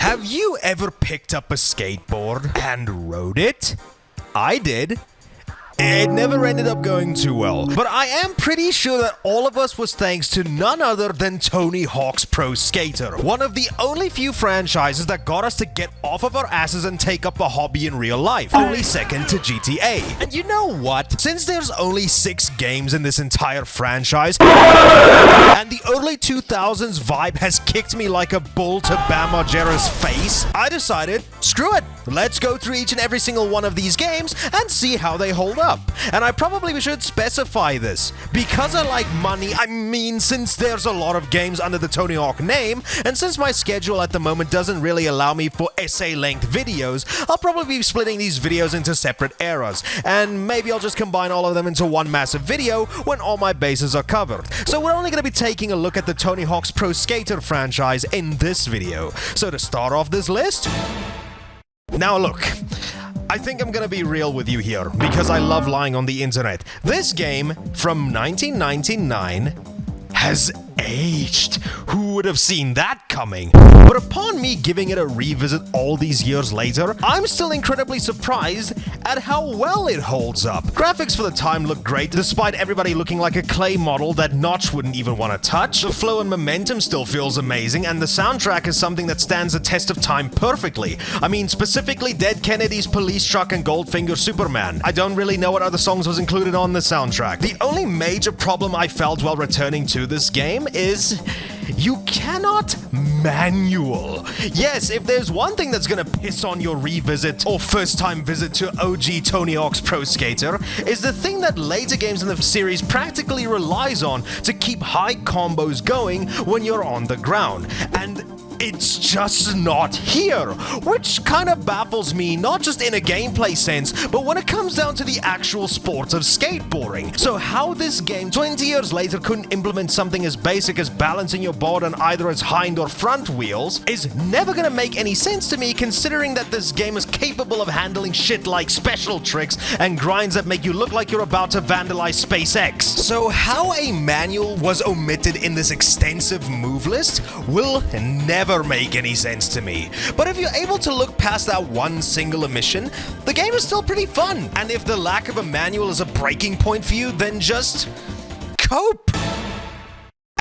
Have you ever picked up a skateboard and rode it? I did. It never ended up going too well, but I am pretty sure that all of us was thanks to none other than Tony Hawk's Pro Skater, one of the only few franchises that got us to get off of our asses and take up a hobby in real life, only second to GTA. And you know what? Since there's only 6 games in this entire franchise, and the early 2000s vibe has kicked me like a bull to Bam Margera's face, I decided, screw it, let's go through each and every single one of these games and see how they hold up. And I probably should specify this. Because I like money, I mean since there's a lot of games under the Tony Hawk name, and since my schedule at the moment doesn't really allow me for essay-length videos, I'll probably be splitting these videos into separate eras, and maybe I'll just combine all of them into one massive video when all my bases are covered. So we're only going to be taking a look at the Tony Hawk's Pro Skater franchise in this video. So to start off this list... Now look, I think I'm gonna be real with you here, because I love lying on the internet. This game, from 1999, has aged. Who would have seen that coming? But upon me giving it a revisit all these years later, I'm still incredibly surprised at how well it holds up. Graphics for the time look great, despite everybody looking like a clay model that Notch wouldn't even want to touch. The flow and momentum still feels amazing, and the soundtrack is something that stands the test of time perfectly. I mean, specifically Dead Kennedy's Police Truck and Goldfinger Superman. I don't really know what other songs was included on the soundtrack. The only major problem I felt while returning to this game is you cannot manual. Yes, if there's one thing that's gonna piss on your revisit or first time visit to OG Tony Hawk's Pro Skater is the thing that later games in the series practically relies on to keep high combos going when you're on the ground. And it's just not here, which kind of baffles me, not just in a gameplay sense, but when it comes down to the actual sport of skateboarding. So how this game 20 years later couldn't implement something as basic as balancing your board on either its hind or front wheels is never gonna make any sense to me, considering that this game is capable of handling shit like special tricks and grinds that make you look like you're about to vandalize SpaceX. So how a manual was omitted in this extensive move list will never make any sense to me. But if you're able to look past that one single omission, the game is still pretty fun. And if the lack of a manual is a breaking point for you, then just cope.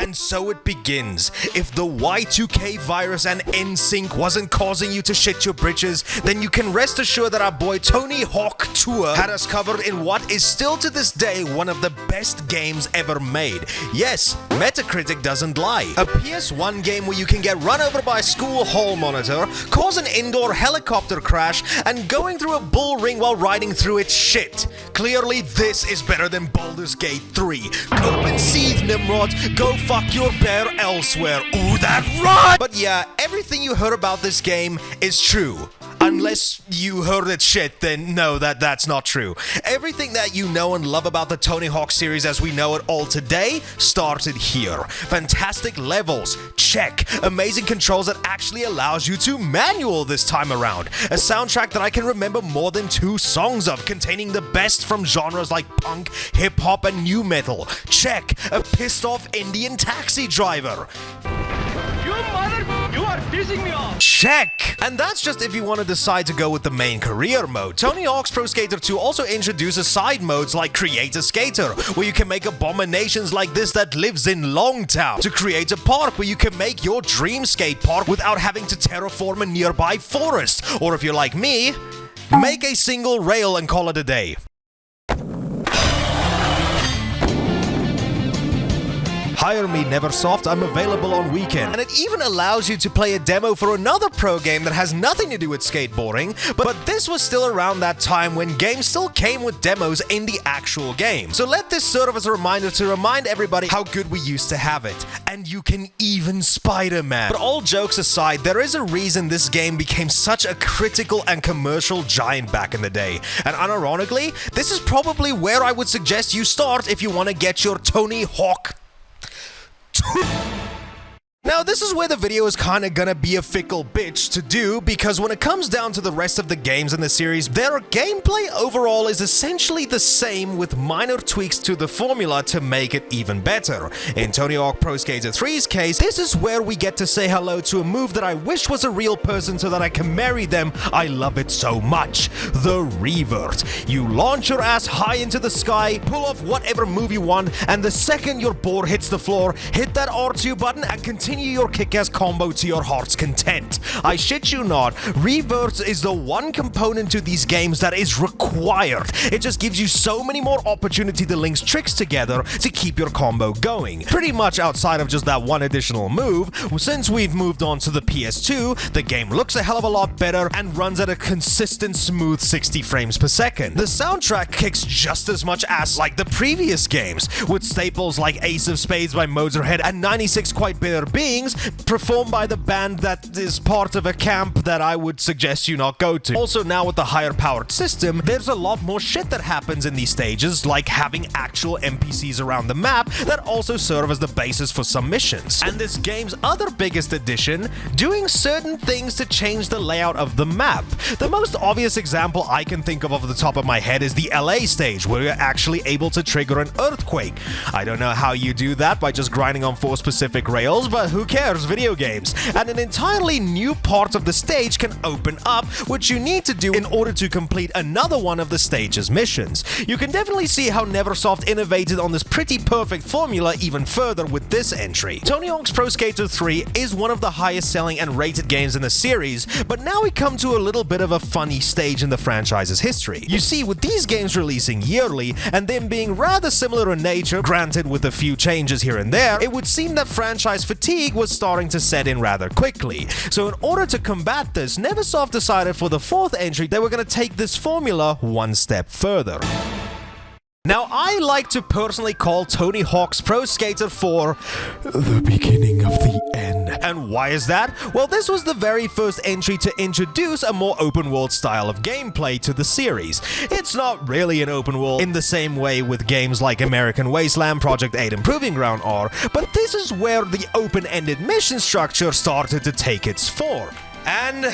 And so it begins. If the Y2K virus and NSYNC wasn't causing you to shit your britches, then you can rest assured that our boy Tony Hawk Tour had us covered in what is still to this day one of the best games ever made. Yes, Metacritic doesn't lie. A PS1 game where you can get run over by a school hall monitor, cause an indoor helicopter crash, and going through a bull ring while riding through its shit. Clearly this is better than Baldur's Gate 3. Cope and seethe, Nimrod. Go fuck your bear elsewhere. Ooh, that right! But yeah, everything you heard about this game is true. Unless you heard it shit, then no, that's not true. Everything that you know and love about the Tony Hawk series as we know it all today started here. Fantastic levels, check. Amazing controls that actually allows you to manual this time around. A soundtrack that I can remember more than 2 songs of, containing the best from genres like punk, hip-hop, and nu metal. Check. A pissed-off Indian taxi driver. You are pissing me off! Check! And that's just if you want to decide to go with the main career mode. Tony Hawk's Pro Skater 2 also introduces side modes like Create a Skater, where you can make abominations like this that lives in Longtown, to create a park where you can make your dream skate park without having to terraform a nearby forest. Or if you're like me, make a single rail and call it a day. Hire me, Neversoft, I'm available on weekend. And it even allows you to play a demo for another pro game that has nothing to do with skateboarding, but this was still around that time when games still came with demos in the actual game. So let this serve as a reminder to remind everybody how good we used to have it. And you can even Spider-Man. But all jokes aside, there is a reason this game became such a critical and commercial giant back in the day. And unironically, this is probably where I would suggest you start if you want to get your Tony Hawk Now, this is where the video is kinda gonna be a fickle bitch to do, because when it comes down to the rest of the games in the series, their gameplay overall is essentially the same with minor tweaks to the formula to make it even better. In Tony Hawk Pro Skater 3's case, this is where we get to say hello to a move that I wish was a real person so that I can marry them. I love it so much. The revert. You launch your ass high into the sky, pull off whatever move you want, and the second your board hits the floor, hit that R2 button and continue your kick-ass combo to your heart's content. I shit you not, reverts is the one component to these games that is required. It just gives you so many more opportunity to link tricks together to keep your combo going. Pretty much outside of just that one additional move, since we've moved on to the PS2, the game looks a hell of a lot better and runs at a consistent smooth 60 frames per second. The soundtrack kicks just as much ass like the previous games, with staples like Ace of Spades by Motorhead and 96 Quite Bitter Beings performed by the band that is part of a camp that I would suggest you not go to. Also, now with the higher powered system, there's a lot more shit that happens in these stages, like having actual NPCs around the map that also serve as the basis for some missions. And this game's other biggest addition, doing certain things to change the layout of the map. The most obvious example I can think of off the top of my head is the LA stage, where you're actually able to trigger an earthquake. I don't know how you do that by just grinding on 4 specific rails, but who cares, video games. And an entirely new part of the stage can open up, which you need to do in order to complete another one of the stage's missions. You can definitely see how Neversoft innovated on this pretty perfect formula even further with this entry. Tony Hawk's Pro Skater 3 is one of the highest selling and rated games in the series, but now we come to a little bit of a funny stage in the franchise's history. You see, with these games releasing yearly, and them being rather similar in nature, granted with a few changes here and there, it would seem that franchise fatigue was starting to set in rather quickly. So in order to combat this, Neversoft decided for the 4th entry they were going to take this formula one step further. Now, I like to personally call Tony Hawk's Pro Skater 4 the beginning of the end. And why is that? Well, this was the very first entry to introduce a more open world style of gameplay to the series. It's not really an open world in the same way with games like American Wasteland, Project 8 and Proving Ground are, but this is where the open-ended mission structure started to take its form. And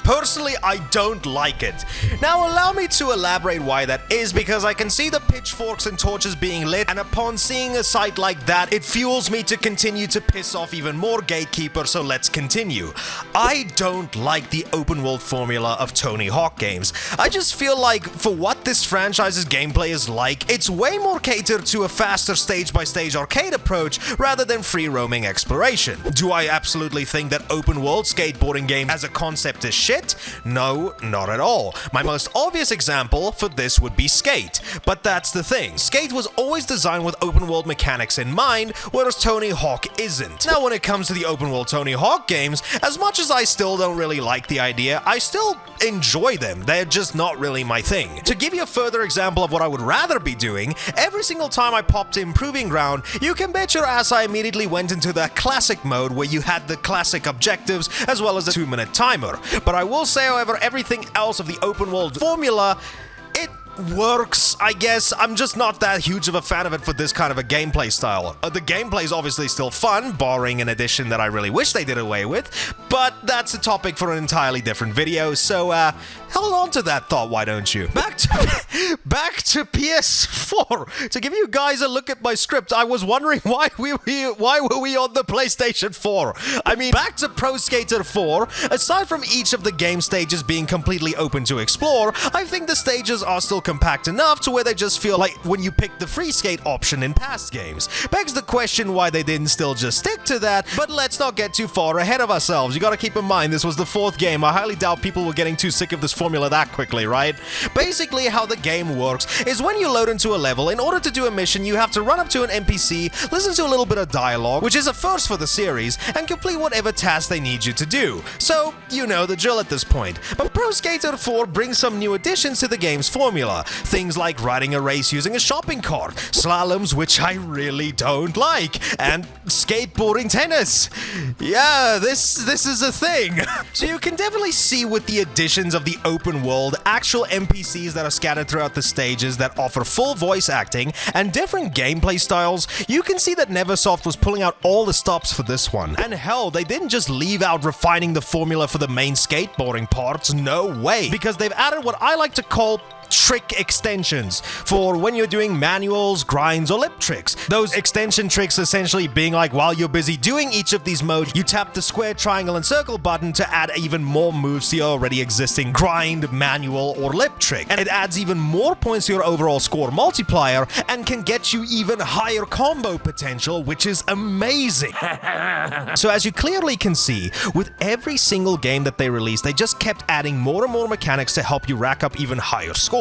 personally, I don't like it. Now, allow me to elaborate why that is, because I can see the pitchforks and torches being lit, and upon seeing a sight like that, it fuels me to continue to piss off even more gatekeepers, so let's continue. I don't like the open world formula of Tony Hawk games. I just feel like, for what this franchise's gameplay is like, it's way more catered to a faster stage-by-stage arcade approach rather than free-roaming exploration. Do I absolutely think that open world skateboarding game as a concept is shit? No, not at all. My most obvious example for this would be Skate. But that's the thing. Skate was always designed with open world mechanics in mind, whereas Tony Hawk isn't. Now, when it comes to the open world Tony Hawk games, as much as I still don't really like the idea, I still enjoy them. They're just not really my thing. To give you a further example of what I would rather be doing, every single time I popped in Proving Ground, you can bet your ass I immediately went into that classic mode where you had the classic objectives as well as a 2-minute timer. But I will say, however, everything else of the open world formula, it works, I guess. I'm just not that huge of a fan of it for this kind of a gameplay style. The gameplay is obviously still fun, barring an addition that I really wish they did away with, but that's a topic for an entirely different video, so hold on to that thought, why don't you? Back to PS4. To give you guys a look at my script, I was wondering why were we on the PlayStation 4? I mean, back to Pro Skater 4, aside from each of the game stages being completely open to explore, I think the stages are still compact enough to where they just feel like when you pick the free skate option in past games. Begs the question why they didn't still just stick to that, but let's not get too far ahead of ourselves. You gotta keep in mind, this was the 4th game. I highly doubt people were getting too sick of this formula that quickly, right? Basically, how the game works is when you load into a level, in order to do a mission, you have to run up to an NPC, listen to a little bit of dialogue, which is a first for the series, and complete whatever task they need you to do. So, you know the drill at this point. But Pro Skater 4 brings some new additions to the game's formula. formula. Things like riding a race using a shopping cart, slaloms, which I really don't like, and skateboarding tennis. Yeah, this is a thing. So you can definitely see with the additions of the open world, actual NPCs that are scattered throughout the stages that offer full voice acting and different gameplay styles, you can see that Neversoft was pulling out all the stops for this one. And hell, they didn't just leave out refining the formula for the main skateboarding parts, no way, because they've added what I like to call trick extensions for when you're doing manuals, grinds, or lip tricks. Those extension tricks essentially being like, while you're busy doing each of these modes, you tap the square, triangle, and circle button to add even more moves to your already existing grind, manual, or lip trick. And it adds even more points to your overall score multiplier and can get you even higher combo potential, which is amazing. So as you clearly can see, with every single game that they released, they just kept adding more and more mechanics to help you rack up even higher scores.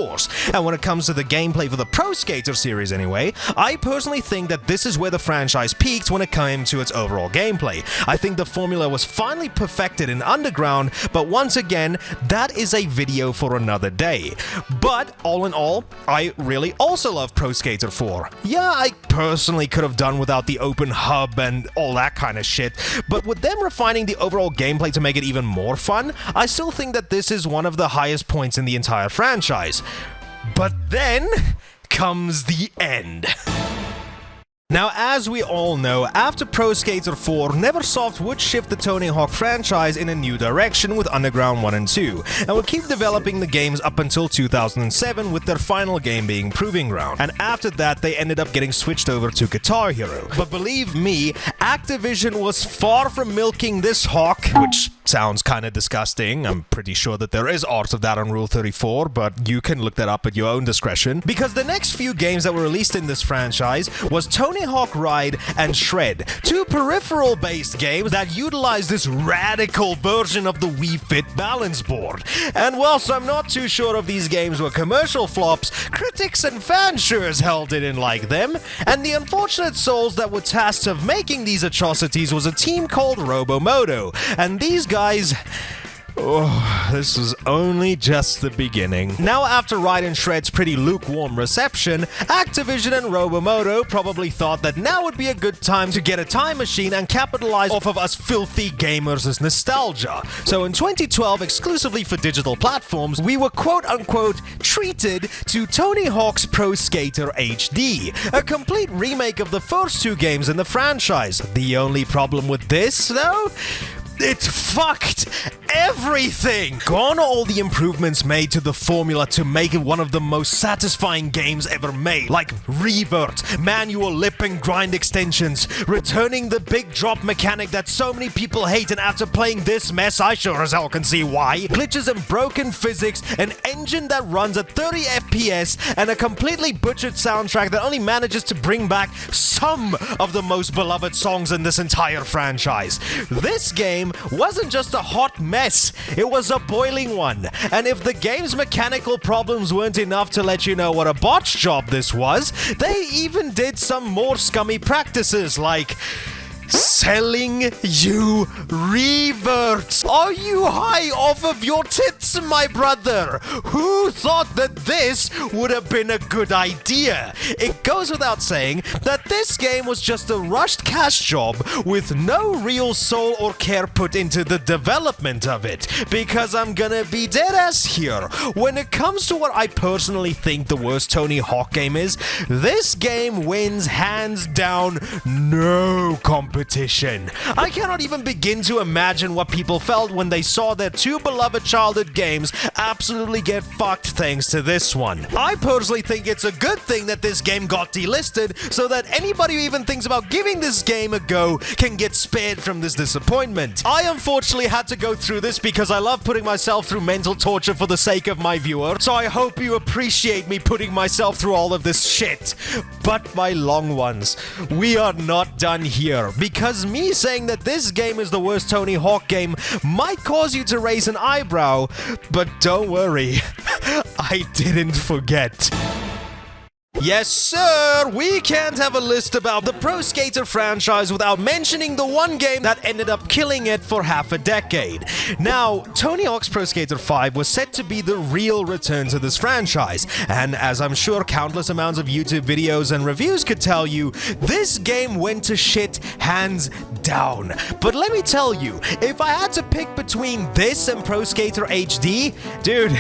And when it comes to the gameplay for the Pro Skater series anyway, I personally think that this is where the franchise peaked when it came to its overall gameplay. I think the formula was finally perfected in Underground, but once again, that is a video for another day. But all in all, I really also love Pro Skater 4. Yeah, I personally could have done without the open hub and all that kind of shit, but with them refining the overall gameplay to make it even more fun, I still think that this is one of the highest points in the entire franchise. But then comes the end. Now, as we all know, after Pro Skater 4, Neversoft would shift the Tony Hawk franchise in a new direction with Underground 1 and 2, and would keep developing the games up until 2007, with their final game being Proving Ground. And after that, they ended up getting switched over to Guitar Hero. But believe me, Activision was far from milking this hawk, which sounds kind of disgusting. I'm pretty sure that there is art of that on Rule 34, but you can look that up at your own discretion. Because the next few games that were released in this franchise was Tony Hawk Ride and Shred, two peripheral-based games that utilize this radical version of the Wii Fit balance board. And whilst I'm not too sure if these games were commercial flops, critics and fans sure as hell didn't like them. And the unfortunate souls that were tasked of making these atrocities was a team called Robomoto, and these guys... Oh, this is only just the beginning. Now, after Ride and Shred's pretty lukewarm reception, Activision and Robomoto probably thought that now would be a good time to get a time machine and capitalize off of us filthy gamers' nostalgia. So in 2012, exclusively for digital platforms, we were quote-unquote treated to Tony Hawk's Pro Skater HD, a complete remake of the first two games in the franchise. The only problem with this, though? It fucked everything! Gone are all the improvements made to the formula to make it one of the most satisfying games ever made, like revert, manual lip and grind extensions, returning the big drop mechanic that so many people hate, and after playing this mess, I sure as hell can see why. Glitches and broken physics, an engine that runs at 30 FPS, and a completely butchered soundtrack that only manages to bring back some of the most beloved songs in this entire franchise. This game wasn't just a hot mess, it was a boiling one. And if the game's mechanical problems weren't enough to let you know what a botch job this was, they even did some more scummy practices like selling you reverts. Are you high off of your tits, my brother? Who thought that this would have been a good idea? It goes without saying that this game was just a rushed cash job with no real soul or care put into the development of it. Because I'm gonna be dead ass here. When it comes to what I personally think the worst Tony Hawk game is, this game wins hands down, no competition. I cannot even begin to imagine what people felt when they saw their two beloved childhood games absolutely get fucked thanks to this one. I personally think it's a good thing that this game got delisted so that anybody who even thinks about giving this game a go can get spared from this disappointment. I unfortunately had to go through this because I love putting myself through mental torture for the sake of my viewer, so I hope you appreciate me putting myself through all of this shit. But my long ones, we are not done here, because me saying that this game is the worst Tony Hawk game might cause you to raise an eyebrow, but don't worry, I didn't forget. Yes, sir! We can't have a list about the Pro Skater franchise without mentioning the one game that ended up killing it for half a decade. Now, Tony Hawk's Pro Skater 5 was set to be the real return to this franchise, and as I'm sure countless amounts of YouTube videos and reviews could tell you, this game went to shit hands down. But let me tell you, if I had to pick between this and Pro Skater HD, dude,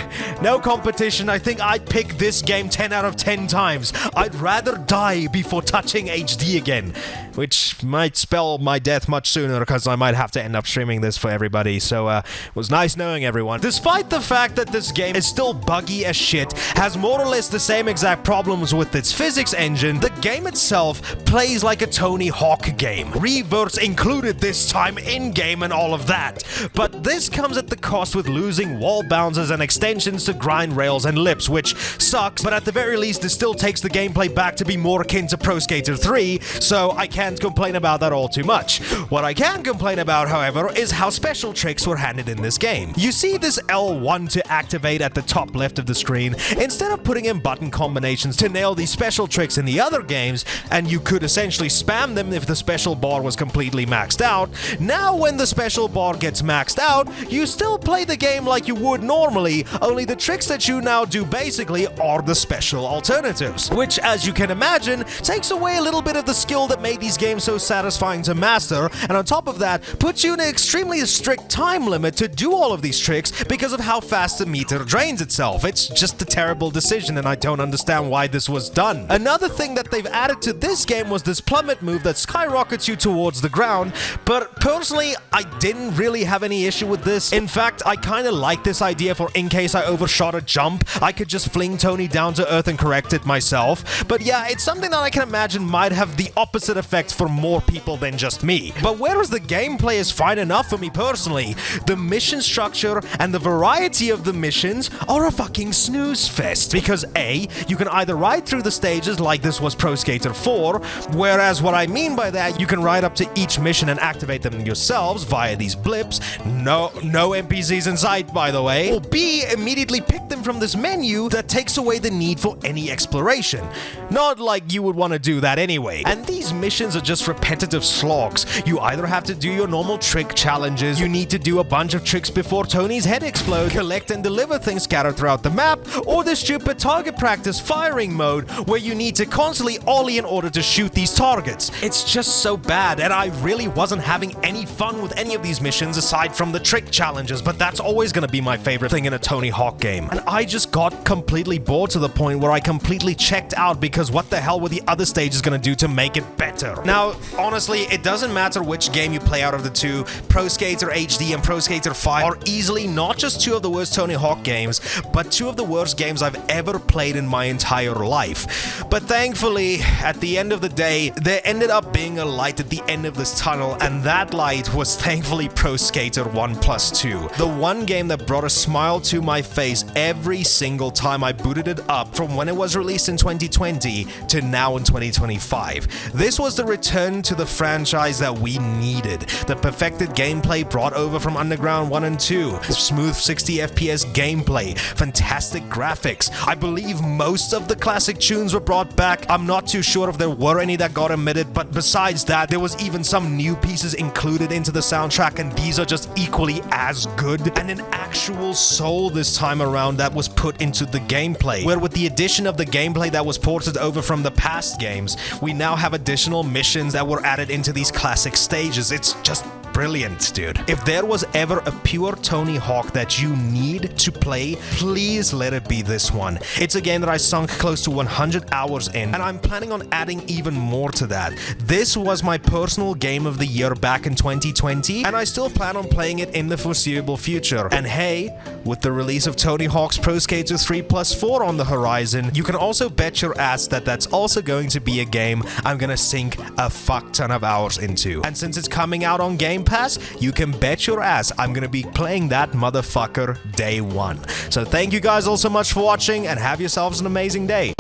no competition. I think I'd pick this game 10 out of 10 times. I'd rather die before touching HD again, which might spell my death much sooner because I might have to end up streaming this for everybody. So it was nice knowing everyone. Despite the fact that this game is still buggy as shit, has more or less the same exact problems with its physics engine, the game itself plays like a Tony Hawk game. Reverts included this time in-game and all of that. But this comes at the cost with losing wall bounces and extensions to grind rails and lips, which sucks, but at the very least it still takes the gameplay back to be more akin to Pro Skater 3, so I can't complain about that all too much. What I can complain about, however, is how special tricks were handled in this game. You see this L1 to activate at the top left of the screen. Instead of putting in button combinations to nail these special tricks in the other games, and you could essentially spam them if the special bar was completely maxed out, now when the special bar gets maxed out, you still play the game like you would normally, only the tricks that you now do basically are the special alternatives, which, as you can imagine, takes away a little bit of the skill that made these games so satisfying to master, and on top of that, puts you in an extremely strict time limit to do all of these tricks because of how fast the meter drains itself. It's just a terrible decision, and I don't understand why this was done. Another thing that they've added to this game was this plummet move that skyrockets you towards the ground, but personally, I didn't really have any issue with this. In fact, I kind of like this idea for in case I overshot a jump, I could just fling Tony down to earth and correct it myself. But yeah, it's something that I can imagine might have the opposite effect for more people than just me. But whereas the gameplay is fine enough for me personally, the mission structure and the variety of the missions are a fucking snooze fest. Because A, you can either ride through the stages like this was Pro Skater 4, whereas what I mean by that, you can ride up to each mission and activate them yourselves via these blips. No NPCs in sight, by the way. Or B, immediately pick them from this menu that takes away the need for any exploration. Not like you would want to do that anyway. And these missions are just repetitive slogs. You either have to do your normal trick challenges, you need to do a bunch of tricks before Tony's head explodes, collect and deliver things scattered throughout the map, or the stupid target practice firing mode where you need to constantly ollie in order to shoot these targets. It's just so bad, and I really wasn't having any fun with any of these missions aside from the trick challenges, but that's always gonna be my favorite thing in a Tony Hawk game. And I just got completely bored to the point where I completely checked out because what the hell were the other stages gonna do to make it better? Now, honestly, it doesn't matter which game you play out of the two, Pro Skater HD and Pro Skater 5 are easily not just two of the worst Tony Hawk games, but two of the worst games I've ever played in my entire life. But thankfully, at the end of the day, there ended up being a light at the end of this tunnel, and that light was thankfully Pro Skater 1+2. The one game that brought a smile to my face every single time I booted it up from when it was released in 2020 to now in 2025. This was the return to the franchise that we needed. The perfected gameplay brought over from Underground 1 and 2, smooth 60 FPS gameplay, fantastic graphics. I believe most of the classic tunes were brought back. I'm not too sure if there were any that got omitted, but besides that, there was even some new pieces included into the soundtrack, and these are just equally as good. And an actual soul this time around that was put into the gameplay, where with the addition of the gameplay that was ported over from the past games, we now have additional missions that were added into these classic stages. It's just brilliant, dude. If there was ever a pure Tony Hawk that you need to play, please let it be this one. It's a game that I sunk close to 100 hours in, and I'm planning on adding even more to that. This was my personal game of the year back in 2020, and I still plan on playing it in the foreseeable future. And hey, with the release of Tony Hawk's Pro Skater 3+4 on the horizon, you can also bet your ass that that's also going to be a game I'm gonna sink a fuck ton of hours into. And since it's coming out on Game Pass, you can bet your ass I'm gonna be playing that motherfucker day one. So thank you guys all so much for watching, and have yourselves an amazing day.